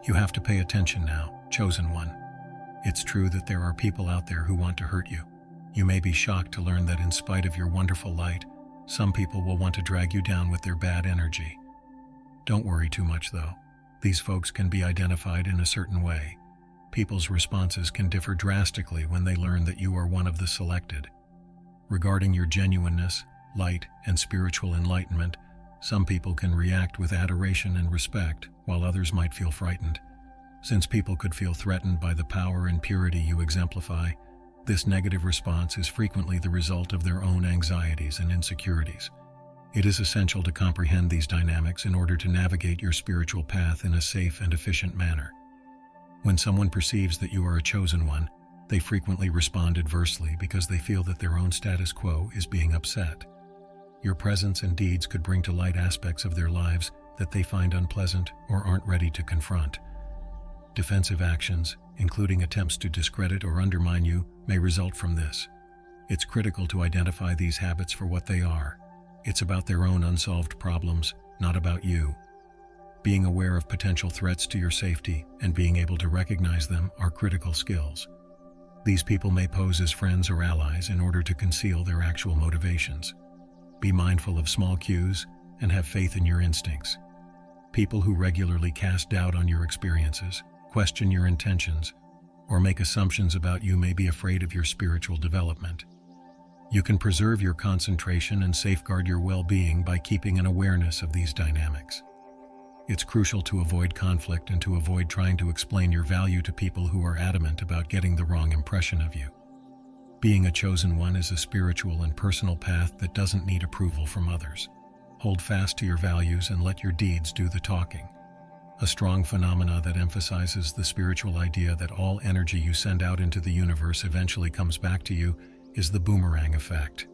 You have to pay attention now, chosen one. It's true that there are people out there who want to hurt you. You may be shocked to learn that in spite of your wonderful light, some people will want to drag you down with their bad energy. Don't worry too much though. These folks can be identified in a certain way. People's responses can differ drastically when they learn that you are one of the selected. Regarding your genuineness, light, and spiritual enlightenment, some people can react with adoration and respect, while others might feel frightened. Since people could feel threatened by the power and purity you exemplify, this negative response is frequently the result of their own anxieties and insecurities. It is essential to comprehend these dynamics in order to navigate your spiritual path in a safe and efficient manner. When someone perceives that you are a chosen one, they frequently respond adversely because they feel that their own status quo is being upset. Your presence and deeds could bring to light aspects of their lives that they find unpleasant or aren't ready to confront. Defensive actions, including attempts to discredit or undermine you, may result from this. It's critical to identify these habits for what they are. It's about their own unsolved problems, not about you. Being aware of potential threats to your safety and being able to recognize them are critical skills. These people may pose as friends or allies in order to conceal their actual motivations. Be mindful of small cues and have faith in your instincts. People who regularly cast doubt on your experiences, question your intentions, or make assumptions about you may be afraid of your spiritual development. You can preserve your concentration and safeguard your well-being by keeping an awareness of these dynamics. It's crucial to avoid conflict and to avoid trying to explain your value to people who are adamant about getting the wrong impression of you. Being a chosen one is a spiritual and personal path that doesn't need approval from others. Hold fast to your values and let your deeds do the talking. A strong phenomena that emphasizes the spiritual idea that all energy you send out into the universe eventually comes back to you is the boomerang effect.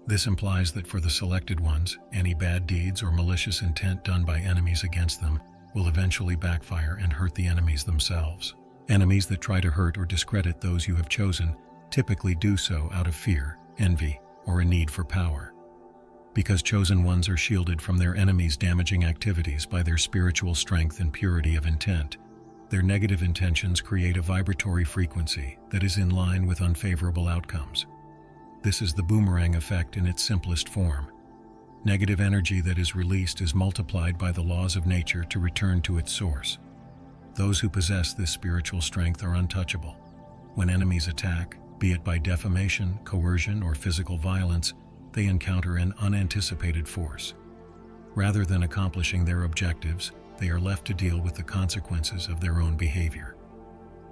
This implies that for the selected ones, any bad deeds or malicious intent done by enemies against them will eventually backfire and hurt the enemies themselves. Enemies that try to hurt or discredit those you have chosen typically do so out of fear, envy, or a need for power. Because chosen ones are shielded from their enemies' damaging activities by their spiritual strength and purity of intent, their negative intentions create a vibratory frequency that is in line with unfavorable outcomes. This is the boomerang effect in its simplest form. Negative energy that is released is multiplied by the laws of nature to return to its source. Those who possess this spiritual strength are untouchable. When enemies attack, be it by defamation, coercion, or physical violence, they encounter an unanticipated force. Rather than accomplishing their objectives, they are left to deal with the consequences of their own behavior.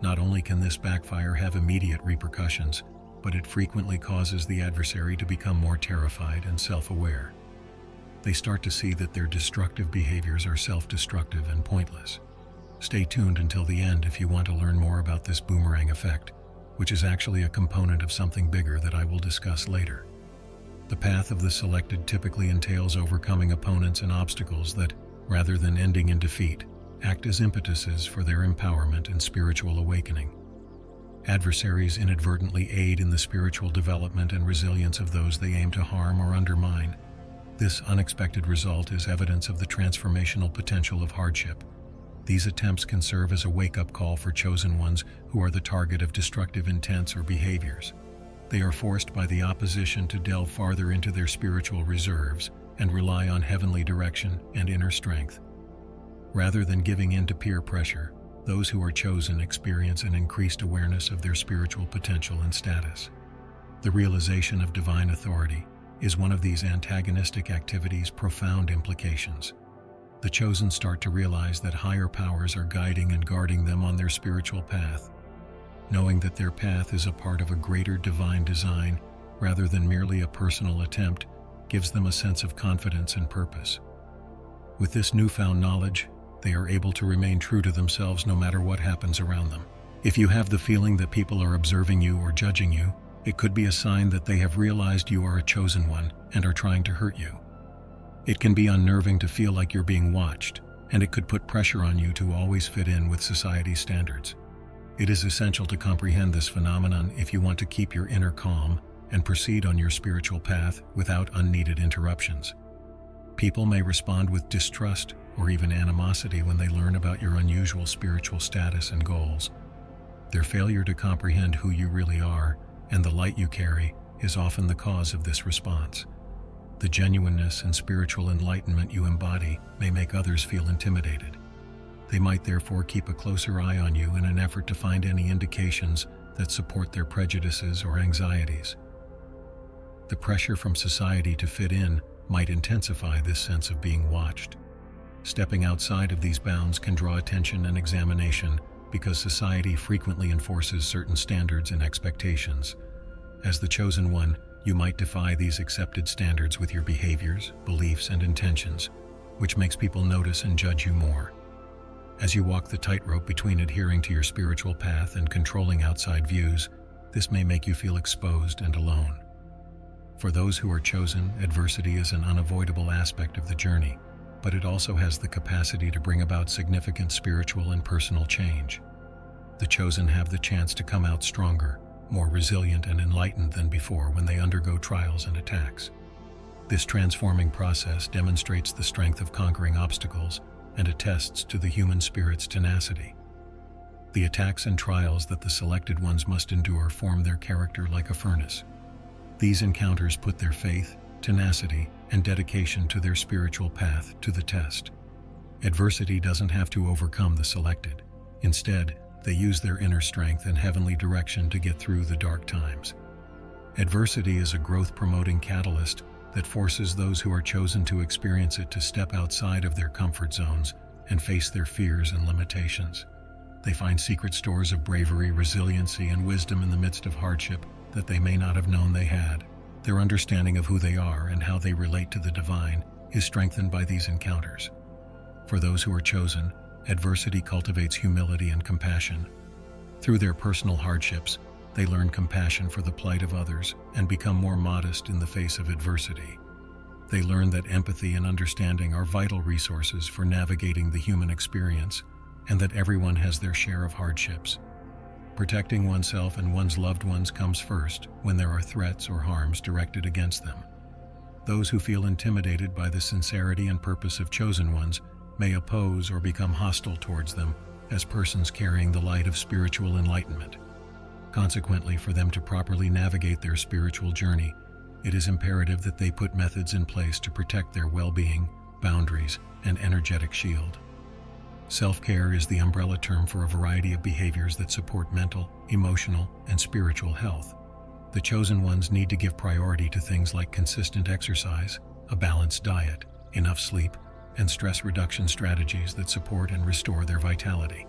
Not only can this backfire have immediate repercussions, but it frequently causes the adversary to become more terrified and self-aware. They start to see that their destructive behaviors are self-destructive and pointless. Stay tuned until the end if you want to learn more about this boomerang effect, which is actually a component of something bigger that I will discuss later. The path of the selected typically entails overcoming opponents and obstacles that, rather than ending in defeat, act as impetuses for their empowerment and spiritual awakening. Adversaries inadvertently aid in the spiritual development and resilience of those they aim to harm or undermine. This unexpected result is evidence of the transformational potential of hardship. These attempts can serve as a wake-up call for chosen ones who are the target of destructive intents or behaviors. They are forced by the opposition to delve farther into their spiritual reserves and rely on heavenly direction and inner strength. Rather than giving in to peer pressure, those who are chosen experience an increased awareness of their spiritual potential and status. The realization of divine authority is one of these antagonistic activities' profound implications. The chosen start to realize that higher powers are guiding and guarding them on their spiritual path. Knowing that their path is a part of a greater divine design rather than merely a personal attempt gives them a sense of confidence and purpose. With this newfound knowledge, they are able to remain true to themselves no matter what happens around them. If you have the feeling that people are observing you or judging you, it could be a sign that they have realized you are a chosen one and are trying to hurt you. It can be unnerving to feel like you're being watched, and it could put pressure on you to always fit in with society's standards. It is essential to comprehend this phenomenon if you want to keep your inner calm and proceed on your spiritual path without unneeded interruptions. People may respond with distrust or even animosity when they learn about your unusual spiritual status and goals. Their failure to comprehend who you really are and the light you carry is often the cause of this response. The genuineness and spiritual enlightenment you embody may make others feel intimidated. They might therefore keep a closer eye on you in an effort to find any indications that support their prejudices or anxieties. The pressure from society to fit in might intensify this sense of being watched. Stepping outside of these bounds can draw attention and examination because society frequently enforces certain standards and expectations. As the chosen one, you might defy these accepted standards with your behaviors, beliefs, and intentions, which makes people notice and judge you more. As you walk the tightrope between adhering to your spiritual path and controlling outside views, this may make you feel exposed and alone. For those who are chosen, adversity is an unavoidable aspect of the journey, but it also has the capacity to bring about significant spiritual and personal change. The chosen have the chance to come out stronger, more resilient and enlightened than before when they undergo trials and attacks. This transforming process demonstrates the strength of conquering obstacles and attests to the human spirit's tenacity. The attacks and trials that the selected ones must endure form their character like a furnace. These encounters put their faith, tenacity, and dedication to their spiritual path to the test. Adversity doesn't have to overcome the selected. Instead, they use their inner strength and heavenly direction to get through the dark times. Adversity is a growth-promoting catalyst that forces those who are chosen to experience it to step outside of their comfort zones and face their fears and limitations. They find secret stores of bravery, resiliency, and wisdom in the midst of hardship that they may not have known they had. Their understanding of who they are and how they relate to the divine is strengthened by these encounters. For those who are chosen, adversity cultivates humility and compassion. Through their personal hardships, they learn compassion for the plight of others and become more modest in the face of adversity. They learn that empathy and understanding are vital resources for navigating the human experience, and that everyone has their share of hardships. Protecting oneself and one's loved ones comes first when there are threats or harms directed against them. Those who feel intimidated by the sincerity and purpose of chosen ones may oppose or become hostile towards them as persons carrying the light of spiritual enlightenment. Consequently, for them to properly navigate their spiritual journey, it is imperative that they put methods in place to protect their well-being, boundaries, and energetic shield. Self-care is the umbrella term for a variety of behaviors that support mental, emotional, and spiritual health. The chosen ones need to give priority to things like consistent exercise, a balanced diet, enough sleep, and stress reduction strategies that support and restore their vitality.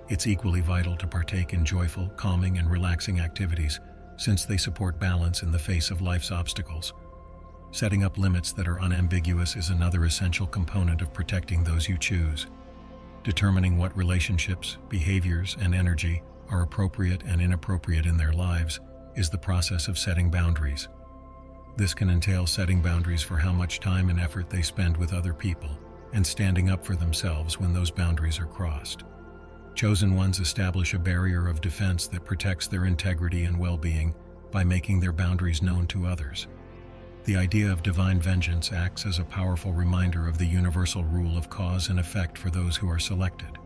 It's equally vital to partake in joyful, calming, and relaxing activities, since they support balance in the face of life's obstacles. Setting up limits that are unambiguous is another essential component of protecting those you choose. Determining what relationships, behaviors, and energy are appropriate and inappropriate in their lives is the process of setting boundaries. This can entail setting boundaries for how much time and effort they spend with other people, and standing up for themselves when those boundaries are crossed. Chosen ones establish a barrier of defense that protects their integrity and well-being by making their boundaries known to others. The idea of divine vengeance acts as a powerful reminder of the universal rule of cause and effect for those who are selected.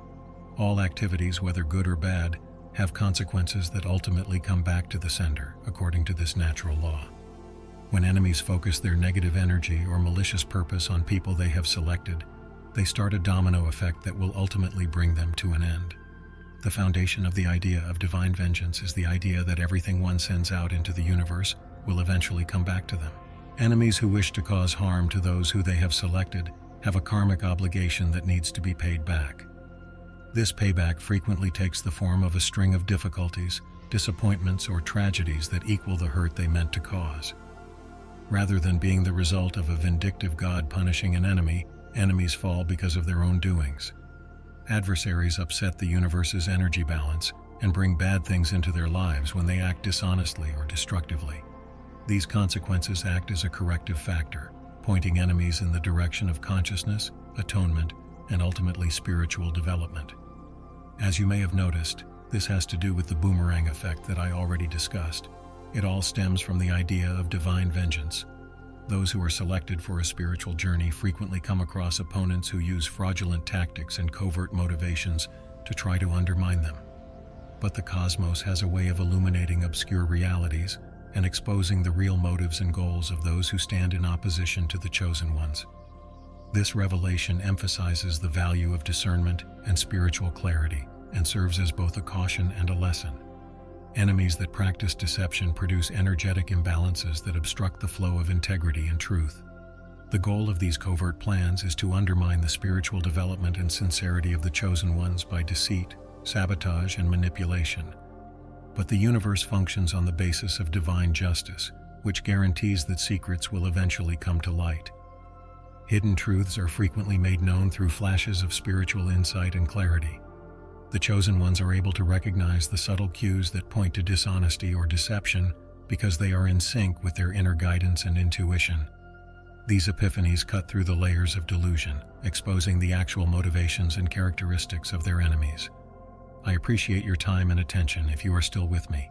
All activities, whether good or bad, have consequences that ultimately come back to the sender, according to this natural law. When enemies focus their negative energy or malicious purpose on people they have selected, they start a domino effect that will ultimately bring them to an end. The foundation of the idea of divine vengeance is the idea that everything one sends out into the universe will eventually come back to them. Enemies who wish to cause harm to those who they have selected have a karmic obligation that needs to be paid back. This payback frequently takes the form of a string of difficulties, disappointments, or tragedies that equal the hurt they meant to cause. Rather than being the result of a vindictive God punishing an enemy, enemies fall because of their own doings. Adversaries upset the universe's energy balance and bring bad things into their lives when they act dishonestly or destructively. These consequences act as a corrective factor, pointing enemies in the direction of consciousness, atonement, and ultimately spiritual development. As you may have noticed, this has to do with the boomerang effect that I already discussed. It all stems from the idea of divine vengeance. Those who are selected for a spiritual journey frequently come across opponents who use fraudulent tactics and covert motivations to try to undermine them. But the cosmos has a way of illuminating obscure realities and exposing the real motives and goals of those who stand in opposition to the chosen ones. This revelation emphasizes the value of discernment and spiritual clarity and serves as both a caution and a lesson. Enemies that practice deception produce energetic imbalances that obstruct the flow of integrity and truth. The goal of these covert plans is to undermine the spiritual development and sincerity of the chosen ones by deceit, sabotage, and manipulation. But the universe functions on the basis of divine justice, which guarantees that secrets will eventually come to light. Hidden truths are frequently made known through flashes of spiritual insight and clarity. The chosen ones are able to recognize the subtle cues that point to dishonesty or deception because they are in sync with their inner guidance and intuition. These epiphanies cut through the layers of delusion, exposing the actual motivations and characteristics of their enemies. I appreciate your time and attention if you are still with me.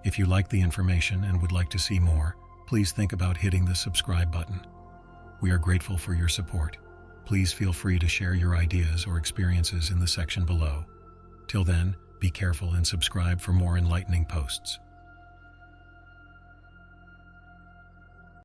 If you like the information and would like to see more, please think about hitting the subscribe button. We are grateful for your support. Please feel free to share your ideas or experiences in the section below. Till then, be careful and subscribe for more enlightening posts.